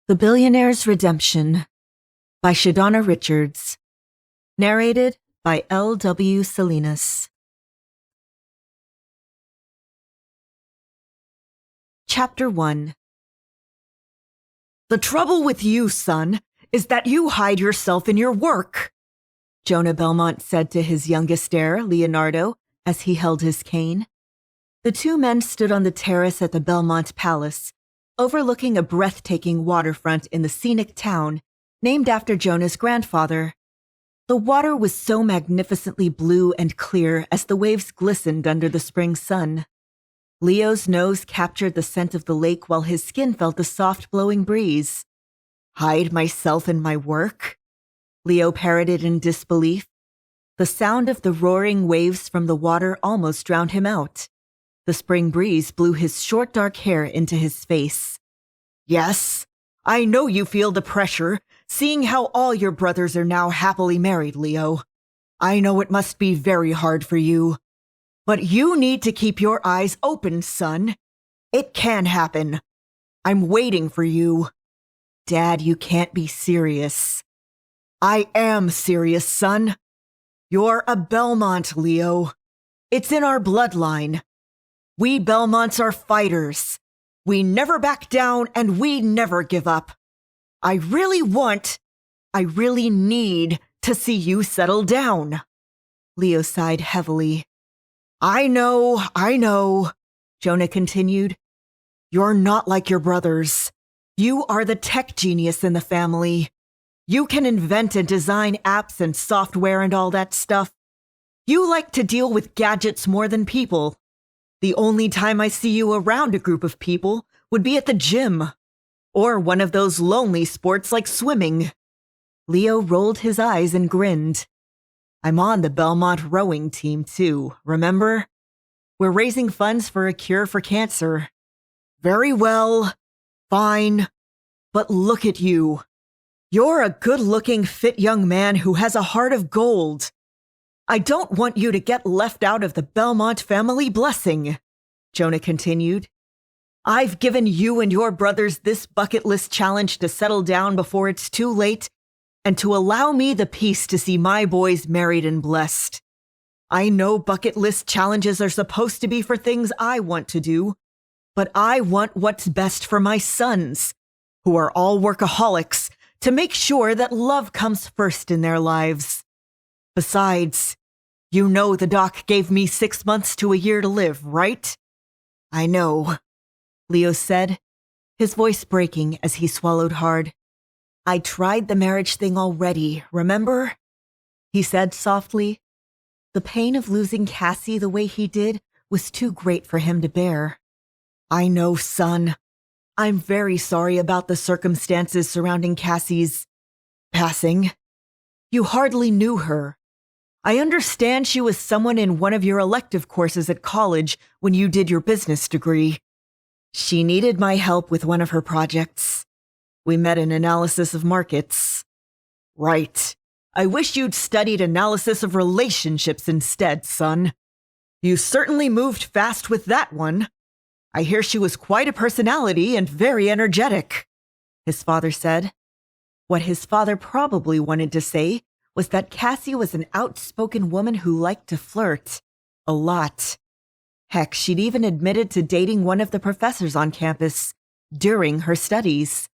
The Billionaire's Redemption by Shadonna Richards. Narrated by L.W. Salinas. Chapter 1. The trouble with you, son, is that you hide yourself in your work, Jonah Belmont said to his youngest heir, Leonardo, as he held his cane. The two men stood on the terrace at the Belmont Palace, overlooking a breathtaking waterfront in the scenic town named after Jonah's grandfather. The water was so magnificently blue and clear as the waves glistened under the spring sun. Leo's nose captured the scent of the lake while his skin felt the soft blowing breeze. Hide myself in my work? Leo parroted in disbelief. The sound of the roaring waves from the water almost drowned him out. The spring breeze blew his short dark hair into his face. Yes, I know you feel the pressure, seeing how all your brothers are now happily married, Leo. I know it must be very hard for you. But you need to keep your eyes open, son. It can happen. I'm waiting for you. Dad, you can't be serious. I am serious, son. You're a Belmont, Leo. It's in our bloodline. We Belmonts are fighters. We never back down and we never give up. I really need to see you settle down. Leo sighed heavily. I know, Jonah continued. You're not like your brothers. You are the tech genius in the family. You can invent and design apps and software and all that stuff. You like to deal with gadgets more than people. The only time I see you around a group of people would be at the gym, or one of those lonely sports like swimming. Leo rolled his eyes and grinned. I'm on the Belmont rowing team too, remember? We're raising funds for a cure for cancer. Very well, fine, but look at you. You're a good-looking, fit young man who has a heart of gold. I don't want you to get left out of the Belmont family blessing, Jonah continued. I've given you and your brothers this bucket list challenge to settle down before it's too late and to allow me the peace to see my boys married and blessed. I know bucket list challenges are supposed to be for things I want to do, but I want what's best for my sons, who are all workaholics, to make sure that love comes first in their lives. Besides, you know the doc gave me 6 months to a year to live, right? I know, Leo said, his voice breaking as he swallowed hard. I tried the marriage thing already, remember? He said softly. The pain of losing Cassie the way he did was too great for him to bear. I know, son. I'm very sorry about the circumstances surrounding Cassie's passing. You hardly knew her. I understand she was someone in one of your elective courses at college when you did your business degree. She needed my help with one of her projects. We met in analysis of markets. Right. I wish you'd studied analysis of relationships instead, son. You certainly moved fast with that one. I hear she was quite a personality and very energetic, his father said. What his father probably wanted to say was that Cassie was an outspoken woman who liked to flirt. A lot. Heck, she'd even admitted to dating one of the professors on campus during her studies.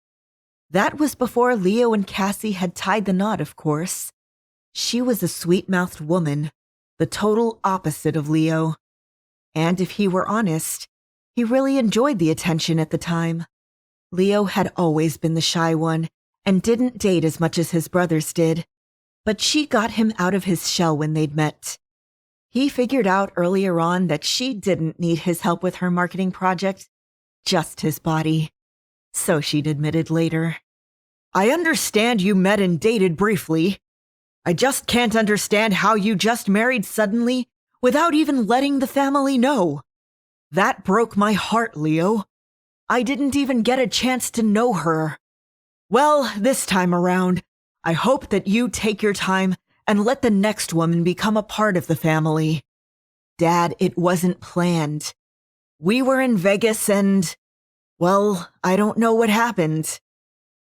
That was before Leo and Cassie had tied the knot, of course. She was a sweet-mouthed woman, the total opposite of Leo. And if he were honest, he really enjoyed the attention at the time. Leo had always been the shy one and didn't date as much as his brothers did. But she got him out of his shell when they'd met. He figured out earlier on that she didn't need his help with her marketing project, just his body. So she'd admitted later. I understand you met and dated briefly. I just can't understand how you just married suddenly without even letting the family know. That broke my heart, Leo. I didn't even get a chance to know her. Well, this time around, I hope that you take your time and let the next woman become a part of the family. Dad, it wasn't planned. We were in Vegas and, well, I don't know what happened.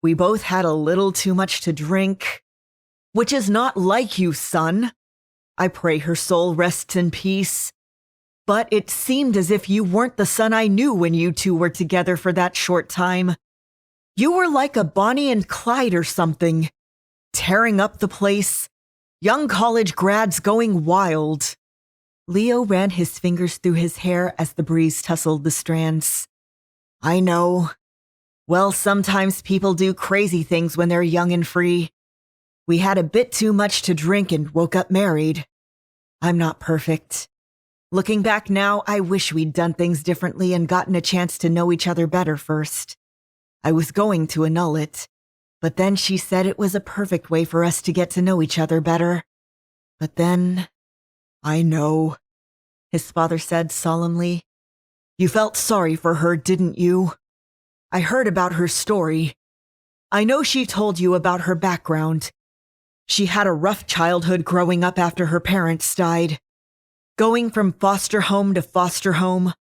We both had a little too much to drink, which is not like you, son. I pray her soul rests in peace. But it seemed as if you weren't the son I knew when you two were together for that short time. You were like a Bonnie and Clyde or something, tearing up the place, young college grads going wild. Leo ran his fingers through his hair as the breeze tousled the strands. I know. Well, sometimes people do crazy things when they're young and free. We had a bit too much to drink and woke up married. I'm not perfect. Looking back now, I wish we'd done things differently and gotten a chance to know each other better first. I was going to annul it, but then she said it was a perfect way for us to get to know each other better. But then, I know, his father said solemnly. You felt sorry for her, didn't you? I heard about her story. I know she told you about her background. She had a rough childhood growing up after her parents died. Going from foster home to foster home.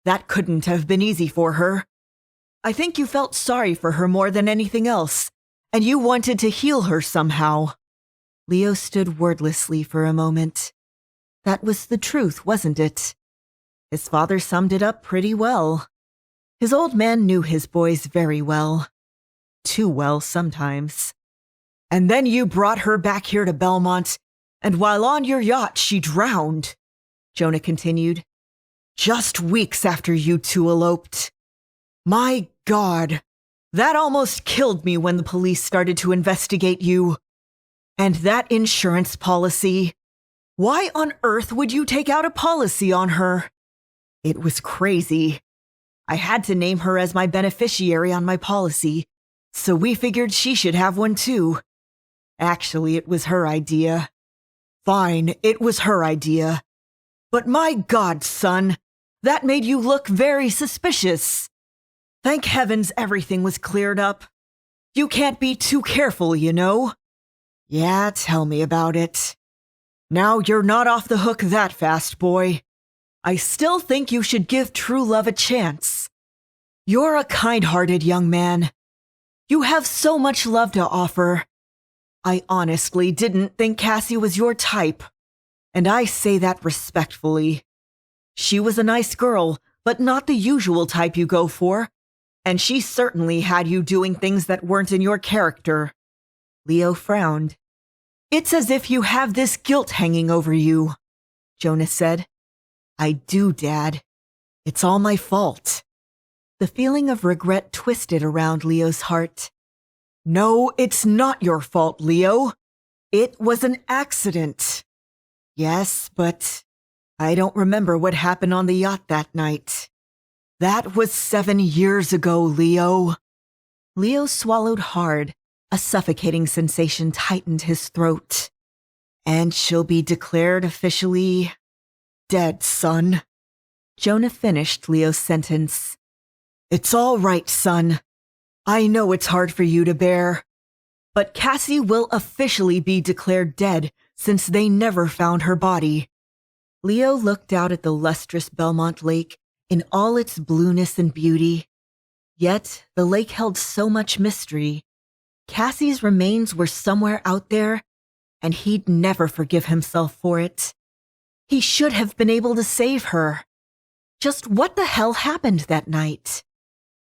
That couldn't have been easy for her. I think you felt sorry for her more than anything else, and you wanted to heal her somehow. Leo stood wordlessly for a moment. That was the truth, wasn't it? His father summed it up pretty well. His old man knew his boys very well. Too well sometimes. And then you brought her back here to Belmont, and while on your yacht, she drowned, Jonah continued. Just weeks after you two eloped. My God, that almost killed me when the police started to investigate you. And that insurance policy. Why on earth would you take out a policy on her? It was crazy. I had to name her as my beneficiary on my policy, so we figured she should have one too. Actually, it was her idea. Fine, it was her idea. But my God, son, that made you look very suspicious. Thank heavens everything was cleared up. You can't be too careful, you know. Yeah, tell me about it. Now you're not off the hook that fast, boy. I still think you should give true love a chance. You're a kind-hearted young man. You have so much love to offer. I honestly didn't think Cassie was your type, and I say that respectfully. She was a nice girl, but not the usual type you go for, and she certainly had you doing things that weren't in your character. Leo frowned. It's as if you have this guilt hanging over you, Jonah said. I do, Dad. It's all my fault. The feeling of regret twisted around Leo's heart. No, it's not your fault, Leo. It was an accident. Yes, but I don't remember what happened on the yacht that night. That was 7 years ago, Leo. Leo swallowed hard. A suffocating sensation tightened his throat. And she'll be declared officially dead, son. Jonah finished Leo's sentence. It's all right, son. I know it's hard for you to bear. But Cassie will officially be declared dead since they never found her body. Leo looked out at the lustrous Belmont Lake in all its blueness and beauty. Yet the lake held so much mystery. Cassie's remains were somewhere out there, and he'd never forgive himself for it. He should have been able to save her. Just what the hell happened that night?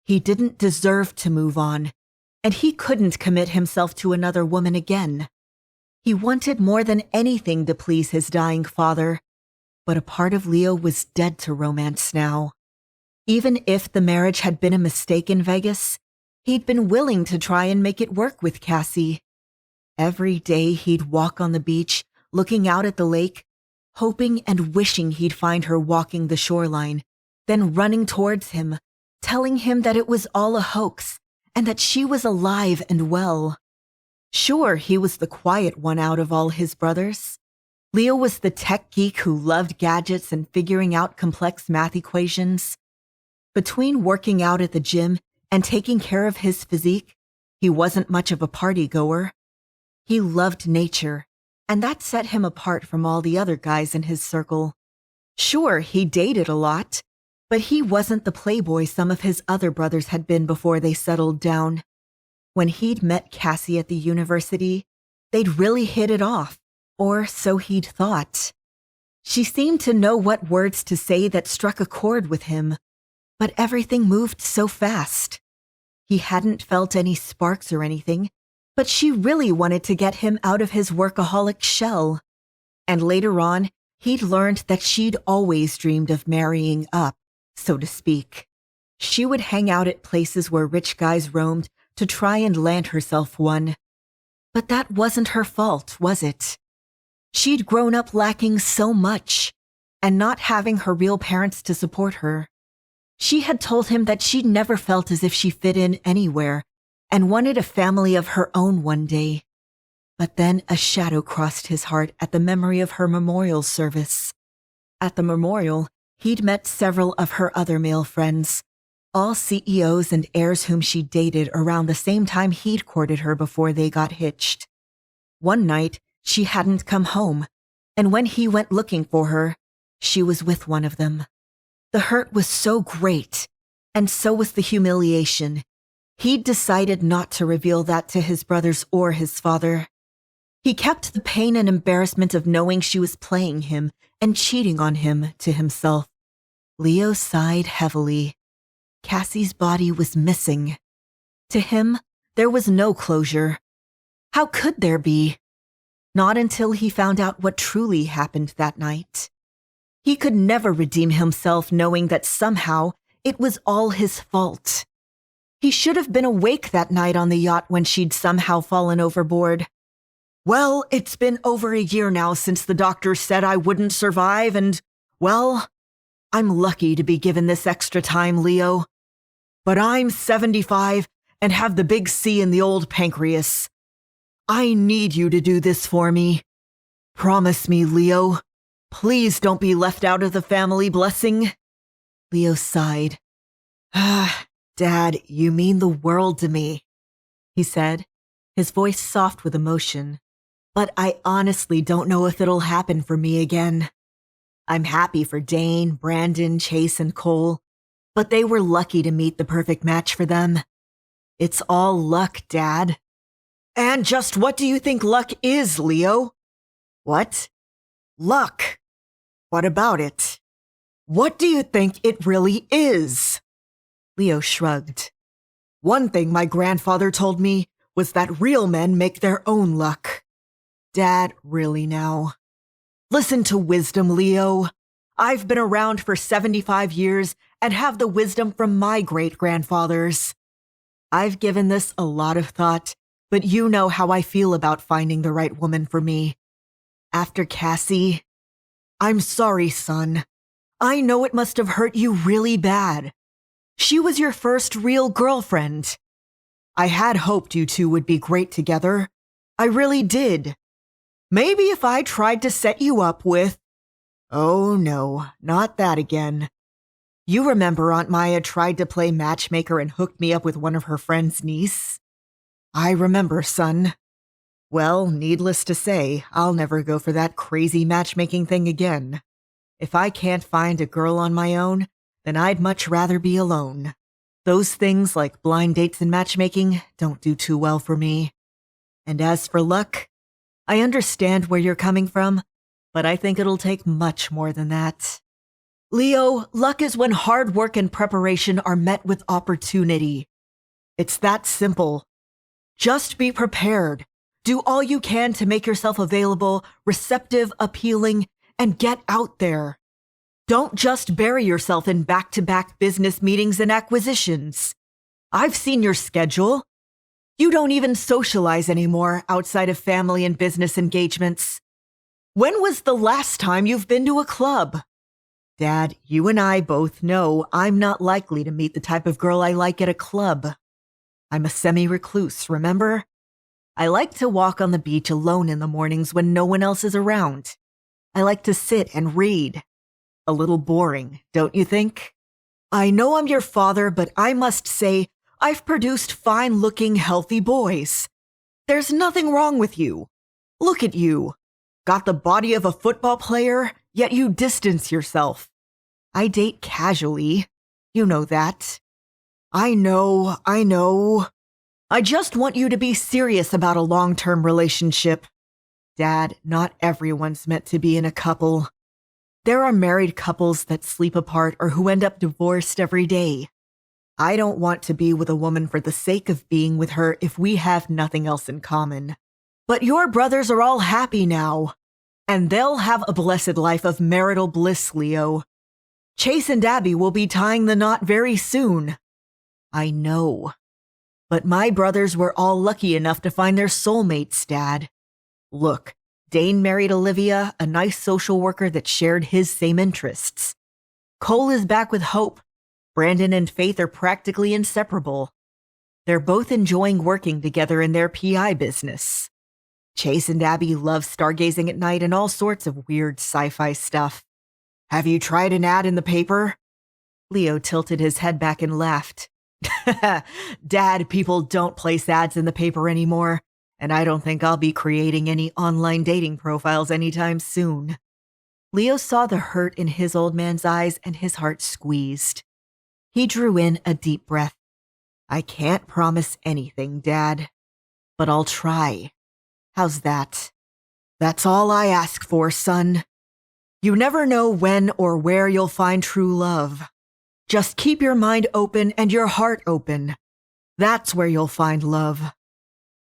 He didn't deserve to move on, and he couldn't commit himself to another woman again. He wanted more than anything to please his dying father, but a part of Leo was dead to romance now. Even if the marriage had been a mistake in Vegas, he'd been willing to try and make it work with Cassie. Every day he'd walk on the beach, looking out at the lake, hoping and wishing he'd find her walking the shoreline, then running towards him, telling him that it was all a hoax and that she was alive and well. Sure, he was the quiet one out of all his brothers. Leo was the tech geek who loved gadgets and figuring out complex math equations. Between working out at the gym and taking care of his physique, he wasn't much of a party goer. He loved nature, and that set him apart from all the other guys in his circle. Sure, he dated a lot, but he wasn't the playboy some of his other brothers had been before they settled down. When he'd met Cassie at the university, they'd really hit it off, or so he'd thought. She seemed to know what words to say that struck a chord with him, but everything moved so fast. He hadn't felt any sparks or anything, but she really wanted to get him out of his workaholic shell. And later on, he'd learned that she'd always dreamed of marrying up, so to speak. She would hang out at places where rich guys roamed to try and land herself one. But that wasn't her fault, was it? She'd grown up lacking so much, and not having her real parents to support her. She had told him that she'd never felt as if she fit in anywhere, and wanted a family of her own one day. But then a shadow crossed his heart at the memory of her memorial service. At the memorial, he'd met several of her other male friends, all CEOs and heirs whom she dated around the same time he'd courted her before they got hitched. One night, she hadn't come home, and when he went looking for her, she was with one of them. The hurt was so great, and so was the humiliation. He'd decided not to reveal that to his brothers or his father. He kept the pain and embarrassment of knowing she was playing him and cheating on him to himself. Leo sighed heavily. Cassie's body was missing. To him, there was no closure. How could there be? Not until he found out what truly happened that night. He could never redeem himself knowing that somehow it was all his fault. He should have been awake that night on the yacht when she'd somehow fallen overboard. Well, it's been over a year now since the doctor said I wouldn't survive and, well, I'm lucky to be given this extra time, Leo. But I'm 75 and have the big C in the old pancreas. I need you to do this for me. Promise me, Leo. Please don't be left out of the family blessing. Leo sighed. Dad, you mean the world to me, he said, his voice soft with emotion. But I honestly don't know if it'll happen for me again. I'm happy for Dane, Brandon, Chase, and Cole, but they were lucky to meet the perfect match for them. It's all luck, Dad. And just what do you think luck is, Leo? What? Luck. What about it? What do you think it really is? Leo shrugged. One thing my grandfather told me was that real men make their own luck. Dad, really now. Listen to wisdom, Leo. I've been around for 75 years and have the wisdom from my great-grandfathers. I've given this a lot of thought, but you know how I feel about finding the right woman for me. After Cassie, I'm sorry, son. I know it must have hurt you really bad. She was your first real girlfriend. I had hoped you two would be great together. I really did. Maybe if I tried to set you up with... Oh no, not that again. You remember Aunt Maya tried to play matchmaker and hooked me up with one of her friend's niece? I remember, son. Well, needless to say, I'll never go for that crazy matchmaking thing again. If I can't find a girl on my own, then I'd much rather be alone. Those things like blind dates and matchmaking don't do too well for me. And as for luck, I understand where you're coming from, but I think it'll take much more than that. Leo, luck is when hard work and preparation are met with opportunity. It's that simple. Just be prepared. Do all you can to make yourself available, receptive, appealing, and get out there. Don't just bury yourself in back-to-back business meetings and acquisitions. I've seen your schedule. You don't even socialize anymore outside of family and business engagements. When was the last time you've been to a club? Dad, you and I both know I'm not likely to meet the type of girl I like at a club. I'm a semi-recluse, remember? I like to walk on the beach alone in the mornings when no one else is around. I like to sit and read. A little boring, don't you think? I know I'm your father, but I must say I've produced fine-looking, healthy boys. There's nothing wrong with you. Look at you. Got the body of a football player, yet you distance yourself. I date casually. You know that. I know. I just want you to be serious about a long-term relationship. Dad, not everyone's meant to be in a couple. There are married couples that sleep apart or who end up divorced every day. I don't want to be with a woman for the sake of being with her if we have nothing else in common. But your brothers are all happy now, and they'll have a blessed life of marital bliss, Leo. Chase and Abby will be tying the knot very soon. I know. But my brothers were all lucky enough to find their soulmates, Dad. Look, Dane married Olivia, a nice social worker that shared his same interests. Cole is back with Hope. Brandon and Faith are practically inseparable. They're both enjoying working together in their PI business. Chase and Abby love stargazing at night and all sorts of weird sci-fi stuff. Have you tried an ad in the paper? Leo tilted his head back and laughed. Dad, people don't place ads in the paper anymore, and I don't think I'll be creating any online dating profiles anytime soon. Leo saw the hurt in his old man's eyes and his heart squeezed. He drew in a deep breath. I can't promise anything, Dad, but I'll try. How's that? That's all I ask for, son. You never know when or where you'll find true love. Just keep your mind open and your heart open. That's where you'll find love.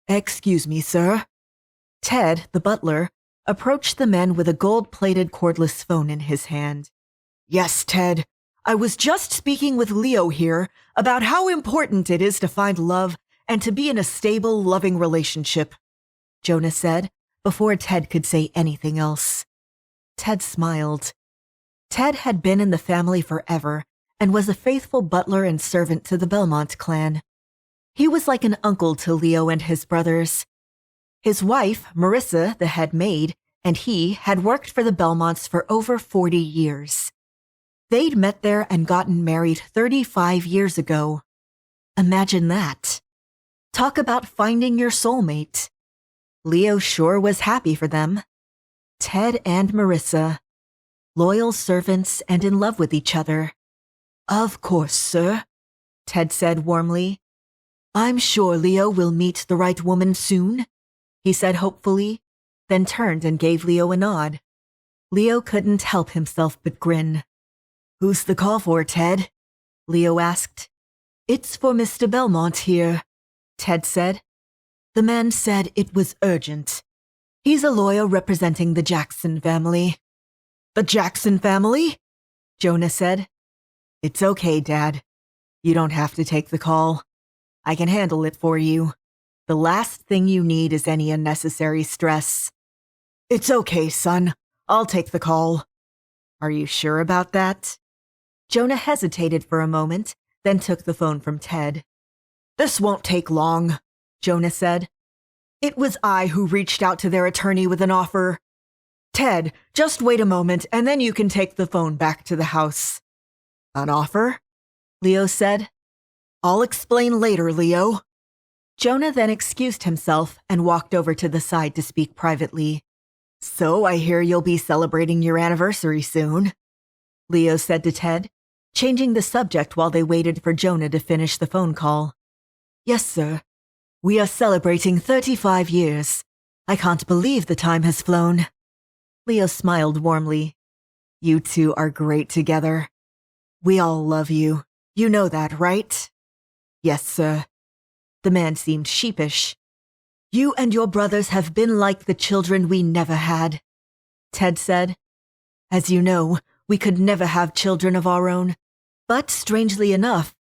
Excuse me, sir. Ted, the butler, approached the men with a gold-plated cordless phone in his hand. Yes, Ted. I was just speaking with Leo here about how important it is to find love and to be in a stable, loving relationship, Jonah said, before Ted could say anything else. Ted smiled. Ted had been in the family forever and was a faithful butler and servant to the Belmont clan. He was like an uncle to Leo and his brothers. His wife, Marissa, the head maid, and he had worked for the Belmonts for over 40 years. They'd met there and gotten married 35 years ago. Imagine that. Talk about finding your soulmate. Leo sure was happy for them. Ted and Marissa, loyal servants and in love with each other. Of course, sir, Ted said warmly. I'm sure Leo will meet the right woman soon, he said hopefully, then turned and gave Leo a nod. Leo couldn't help himself but grin. Who's the call for, Ted? Leo asked. It's for Mr. Belmont here, Ted said. The man said it was urgent. He's a lawyer representing the Jackson family. The Jackson family? Jonah said. It's okay, Dad. You don't have to take the call. I can handle it for you. The last thing you need is any unnecessary stress. It's okay, son. I'll take the call. Are you sure about that? Jonah hesitated for a moment, then took the phone from Ted. This won't take long, Jonah said. It was I who reached out to their attorney with an offer. Ted, just wait a moment and then you can take the phone back to the house. An offer? Leo said. I'll explain later, Leo. Jonah then excused himself and walked over to the side to speak privately. So I hear you'll be celebrating your anniversary soon, Leo said to Ted, changing the subject while they waited for Jonah to finish the phone call. Yes, sir. We are celebrating 35 years. I can't believe the time has flown. Leo smiled warmly. You two are great together. We all love you. You know that, right? Yes, sir. The man seemed sheepish. You and your brothers have been like the children we never had, Ted said. As you know, we could never have children of our own. But strangely enough,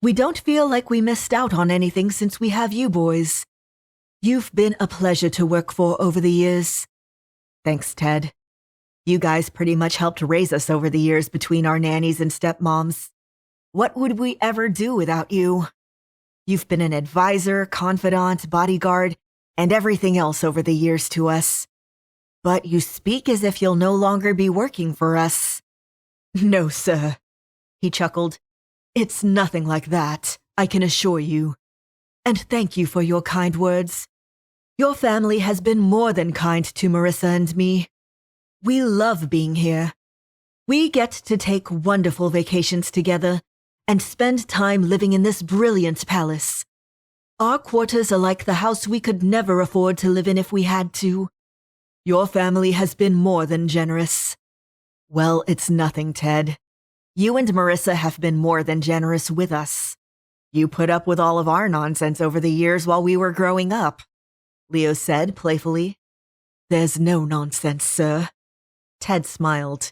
we don't feel like we missed out on anything since we have you boys. You've been a pleasure to work for over the years. Thanks, Ted. You guys pretty much helped raise us over the years between our nannies and stepmoms. What would we ever do without you? You've been an advisor, confidant, bodyguard, and everything else over the years to us. But you speak as if you'll no longer be working for us. No, sir, he chuckled. It's nothing like that, I can assure you. And thank you for your kind words. Your family has been more than kind to Marissa and me. We love being here. We get to take wonderful vacations together and spend time living in this brilliant palace. Our quarters are like the house we could never afford to live in if we had to. Your family has been more than generous. Well, it's nothing, Ted. You and Marissa have been more than generous with us. You put up with all of our nonsense over the years while we were growing up, Leo said playfully. There's no nonsense, sir. Ted smiled.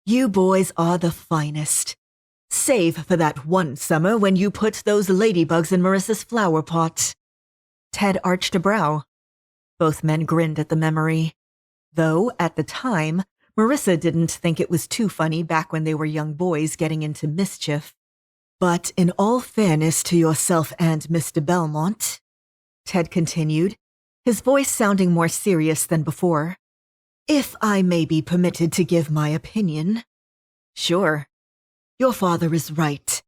You boys are the finest. Save for that one summer when you put those ladybugs in Marissa's flower pot. Ted arched a brow. Both men grinned at the memory. Though, at the time, Marissa didn't think it was too funny back when they were young boys getting into mischief. But in all fairness to yourself and Mr. Belmont, Ted continued, his voice sounding more serious than before, if I may be permitted to give my opinion. Sure. Your father is right.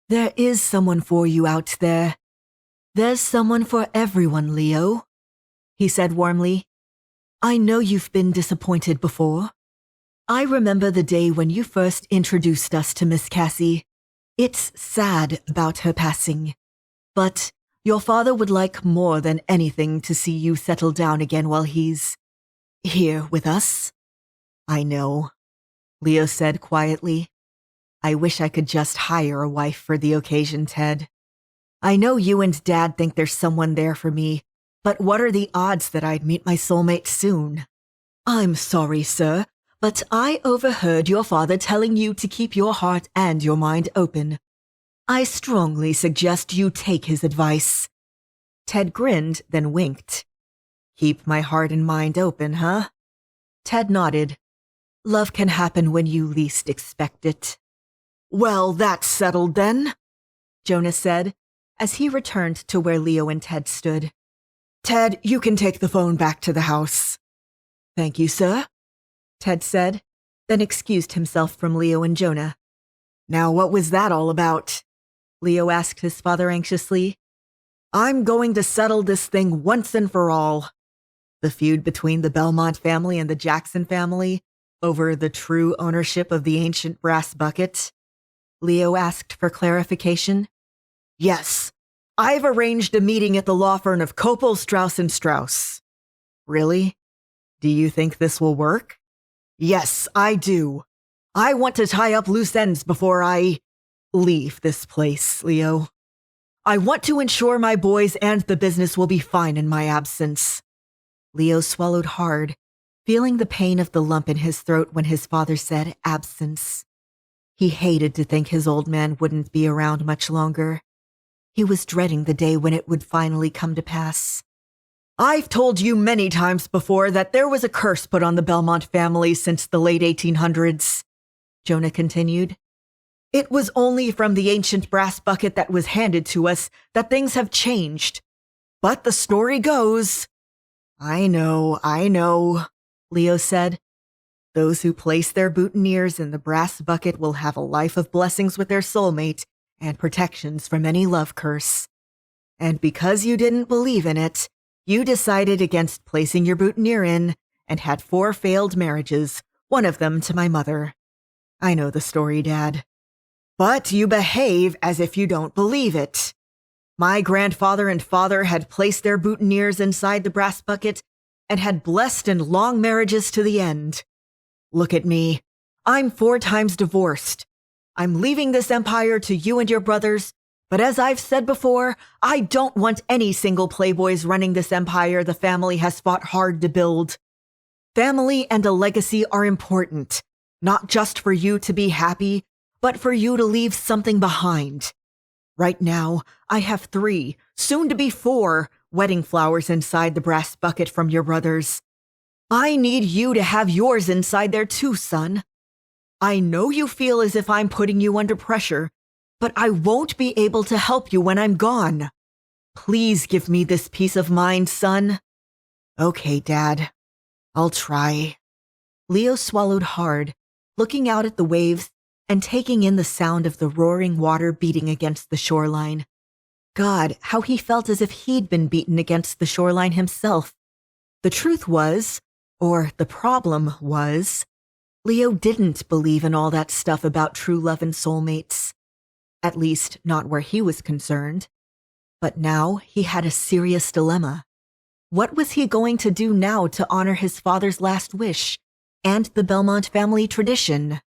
There is someone for you out there. There's someone for everyone, Leo, he said warmly. I know you've been disappointed before. I remember the day when you first introduced us to Miss Cassie. It's sad about her passing, but your father would like more than anything to see you settle down again while he's here with us. I know, Leo said quietly. I wish I could just hire a wife for the occasion, Ted. I know you and Dad think there's someone there for me, but what are the odds that I'd meet my soulmate soon? I'm sorry, sir, but I overheard your father telling you to keep your heart and your mind open. I strongly suggest you take his advice. Ted grinned, then winked. Keep my heart and mind open, huh? Ted nodded. Love can happen when you least expect it. Well, that's settled then, Jonah said, as he returned to where Leo and Ted stood. Ted, you can take the phone back to the house. Thank you, sir, Ted said, then excused himself from Leo and Jonah. Now what was that all about? Leo asked his father anxiously. I'm going to settle this thing once and for all. The feud between the Belmont family and the Jackson family over the true ownership of the ancient brass bucket? Leo asked for clarification. Yes, I've arranged a meeting at the law firm of Copel, Strauss & Strauss. Really? Do you think this will work? Yes, I do. I want to tie up loose ends before I leave this place, Leo. I want to ensure my boys and the business will be fine in my absence. Leo swallowed hard, feeling the pain of the lump in his throat when his father said absence. He hated to think his old man wouldn't be around much longer. He was dreading the day when it would finally come to pass. I've told you many times before that there was a curse put on the Belmont family since the late 1800s, Jonah continued. It was only from the ancient brass bucket that was handed to us that things have changed. But the story goes... I know, Leo said. Those who place their boutonnieres in the brass bucket will have a life of blessings with their soulmate and protections from any love curse. And because you didn't believe in it, you decided against placing your boutonniere in and had 4 failed marriages, one of them to my mother. I know the story, Dad. But you behave as if you don't believe it. My grandfather and father had placed their boutonnieres inside the brass bucket and had blessed and long marriages to the end. Look at me. I'm 4 times divorced. I'm leaving this empire to you and your brothers, but as I've said before, I don't want any single playboys running this empire the family has fought hard to build. Family and a legacy are important, not just for you to be happy, but for you to leave something behind. Right now, I have 3, soon to be 4, wedding flowers inside the brass bucket from your brothers. I need you to have yours inside there too, son. I know you feel as if I'm putting you under pressure, but I won't be able to help you when I'm gone. Please give me this peace of mind, son. Okay, Dad. I'll try. Leo swallowed hard, looking out at the waves and taking in the sound of the roaring water beating against the shoreline. God, how he felt as if he'd been beaten against the shoreline himself. The truth was, or the problem was, Leo didn't believe in all that stuff about true love and soulmates. At least, not where he was concerned. But now he had a serious dilemma. What was he going to do now to honor his father's last wish and the Belmont family tradition?